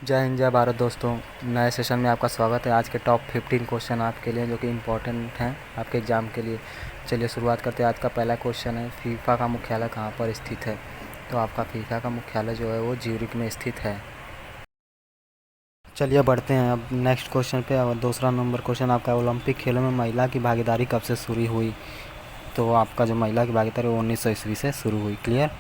जय हिंद जय भारत दोस्तों। नए सेशन में आपका स्वागत है। आज के टॉप 15 क्वेश्चन आपके लिए जो कि इम्पोर्टेंट हैं आपके एग्ज़ाम के लिए। चलिए शुरुआत करते हैं। आज का पहला क्वेश्चन है, फीफा का मुख्यालय कहाँ पर स्थित है? तो आपका फीफा का मुख्यालय जो है वो ज्यूरिख में स्थित है। चलिए बढ़ते हैं अब नेक्स्ट क्वेश्चन पे। और दूसरा नंबर क्वेश्चन आपका, ओलंपिक खेलों में महिला की भागीदारी कब से शुरू हुई? तो आपका जो महिला की भागीदारी 1900 ईस्वी से शुरू हुई। क्लियर।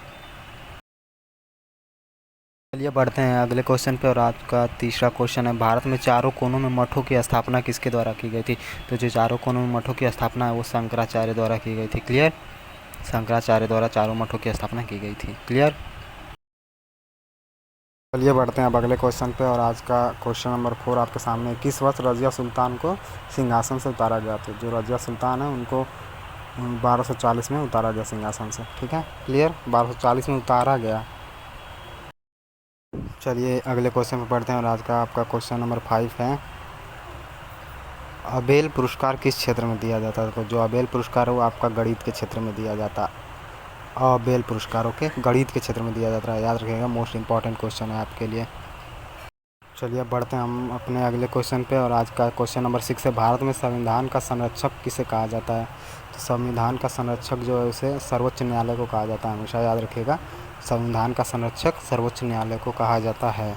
चलिए बढ़ते हैं अगले क्वेश्चन पे। और आज का तीसरा क्वेश्चन है, भारत में चारों कोनों में मठों की स्थापना किसके द्वारा की गई थी? तो जो चारों कोनों में मठों की स्थापना है वो शंकराचार्य द्वारा की गई थी। क्लियर। शंकराचार्य द्वारा चारों मठों की स्थापना की गई थी। क्लियर। चलिए बढ़ते हैं अब अगले क्वेश्चन पे। और आज का क्वेश्चन नंबर 4 आपके सामने, किस वर्ष रजिया सुल्तान को सिंहासन से उतारा गया? तो जो रजिया सुल्तान है उनको 1240 में उतारा गया सिंहासन से। ठीक है, क्लियर। 1240 में उतारा गया। चलिए अगले क्वेश्चन पे पढ़ते हैं। और आज का आपका क्वेश्चन नंबर 5 है, अबेल पुरस्कार किस क्षेत्र में दिया जाता है? तो जो अबेल पुरस्कार है वो आपका गणित के क्षेत्र में दिया जाता है। अबेल पुरस्कार ओके, गणित के क्षेत्र में दिया जाता है, याद रखिएगा, मोस्ट इंपॉर्टेंट क्वेश्चन है आपके लिए। चलिए बढ़ते हैं हम अपने अगले क्वेश्चन पे। और आज का क्वेश्चन नंबर 6 है, भारत में संविधान का संरक्षक किसे कहा जाता है? तो संविधान का संरक्षक जो है उसे सर्वोच्च न्यायालय को कहा जाता है। हमेशा याद रखिएगा, संविधान का संरक्षक सर्वोच्च न्यायालय को कहा जाता है।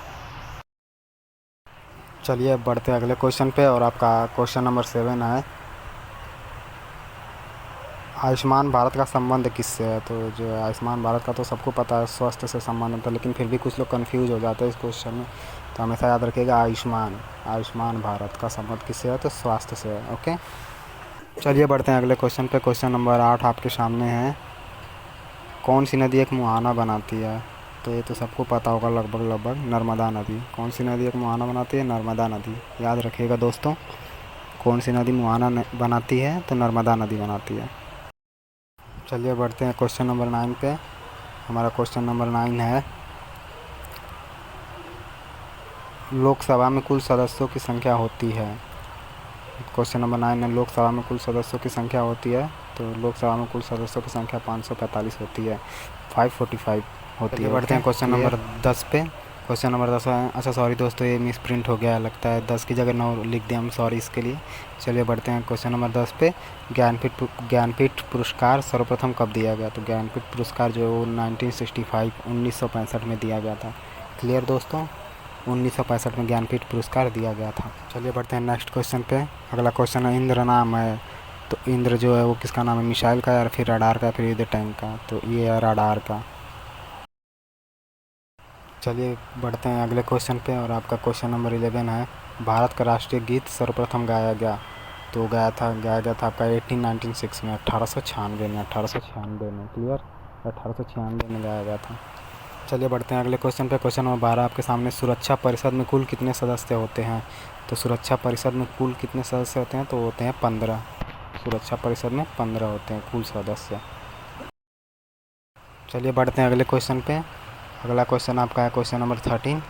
चलिए बढ़ते हैं अगले क्वेश्चन पे। और आपका क्वेश्चन नंबर 7 है, आयुष्मान भारत का संबंध किससे है? तो जो है आयुष्मान भारत का तो सबको पता है, स्वास्थ्य से संबंधित है, लेकिन फिर भी कुछ लोग कंफ्यूज हो जाते हैं इस क्वेश्चन में। तो हमेशा याद रखिएगा, आयुष्मान भारत का संबंध किससे है? तो स्वास्थ्य से है। ओके। चलिए बढ़ते हैं अगले क्वेश्चन पे। क्वेश्चन नंबर 8 आपके सामने है, कौन सी नदी एक मुहाना बनाती है? तो ये तो सबको पता होगा लगभग नर्मदा नदी। कौन सी नदी एक मुहाना बनाती है? नर्मदा नदी। याद रखिएगा दोस्तों, कौन सी नदी मुहाना बनाती है? तो नर्मदा नदी बनाती है। चलिए बढ़ते हैं क्वेश्चन नंबर 9 पे। हमारा क्वेश्चन नंबर 9 है, लोकसभा में कुल सदस्यों की संख्या होती है। क्वेश्चन नंबर 9 है, लोकसभा में कुल सदस्यों की संख्या होती है। तो लोकसभा में कुल सदस्यों की संख्या 545 होती है, 545 होती है। बढ़ते हैं क्वेश्चन नंबर 10 पे। क्वेश्चन नंबर 10 है, अच्छा सॉरी दोस्तों, ये मिस प्रिंट हो गया लगता है, 10 की जगह 9 लिख दिया हम, सॉरी इसके लिए। चलिए बढ़ते हैं क्वेश्चन नंबर 10 पे। ज्ञानपीठ पुरस्कार सर्वप्रथम कब दिया गया? तो ज्ञानपीठ पुरस्कार जो है वो 1965 में दिया गया था। क्लियर दोस्तों, 1965 में ज्ञानपीठ पुरस्कार दिया गया था। चलिए बढ़ते हैं नेक्स्ट क्वेश्चन पे। अगला क्वेश्चन है, इंद्र नाम है। तो इंद्र जो है वो किसका नाम है? मिसाइल का या फिर रडार का, फिर युद्ध टैंक का? तो ये है रडार का। चलिए बढ़ते हैं अगले क्वेश्चन पे। और आपका क्वेश्चन नंबर 11 है, भारत का राष्ट्रीय गीत सर्वप्रथम गाया गया? तो गाया गया था आपका 1896 में, 1896 में। क्लियर, 1896 में गाया गया था। चलिए बढ़ते हैं अगले क्वेश्चन पे। क्वेश्चन नंबर 12 आपके सामने, सुरक्षा परिषद में कुल कितने सदस्य होते हैं? तो सुरक्षा परिषद में कुल कितने सदस्य होते हैं? तो होते हैं 15। सुरक्षा परिषद में 15 होते हैं कुल सदस्य। चलिए बढ़ते हैं अगले क्वेश्चन पे। अगला क्वेश्चन आपका है क्वेश्चन नंबर 13,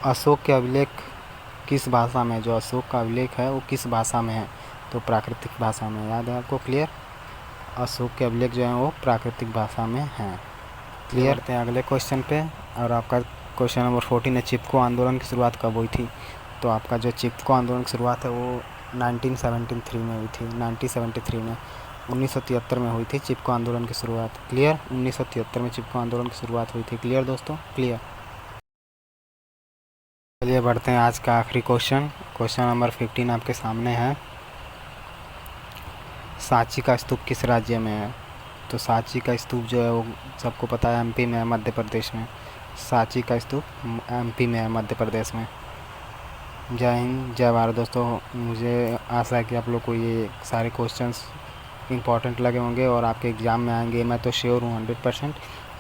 अशोक के अभिलेख किस भाषा में? जो अशोक का अभिलेख है वो किस भाषा में है? तो प्राकृतिक भाषा में। याद है आपको? क्लियर, अशोक के अभिलेख जो है वो प्राकृतिक भाषा में है। क्लियर। करते हैं अगले क्वेश्चन पे। और आपका क्वेश्चन नंबर 14 है, चिपको आंदोलन की शुरुआत कब हुई थी? तो आपका जो चिपको आंदोलन की शुरुआत है वो 1973 में हुई थी। 1973 में, 1973 में हुई थी चिपको आंदोलन की शुरुआत। क्लियर, 1973 में चिपको आंदोलन की शुरुआत हुई थी। क्लियर दोस्तों, क्लियर। चलिए बढ़ते हैं आज का आखिरी क्वेश्चन। क्वेश्चन नंबर 15 आपके सामने है, सांची का स्तूप किस राज्य में है? तो सांची का स्तूप जो है वो सबको पता है एमपी में है, मध्य प्रदेश में। सांची का स्तूप एमपी में है, मध्य प्रदेश में। जय हिंद जय भारत दोस्तों। मुझे आशा है कि आप लोग को ये सारे क्वेश्चंस इंपॉर्टेंट लगे होंगे और आपके एग्ज़ाम में आएंगे, मैं तो श्योर हूँ 100%।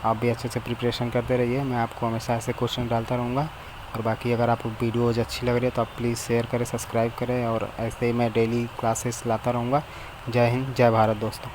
आप भी अच्छे से प्रिपरेशन करते रहिए, मैं आपको हमेशा ऐसे क्वेश्चन डालता रहूँगा। और बाकी अगर आपको वीडियोज़ अच्छी लग रही है तो आप प्लीज़ शेयर करें, सब्सक्राइब करें, और ऐसे ही मैं डेली क्लासेस लाता रहूँगा। जय हिंद जय भारत दोस्तों।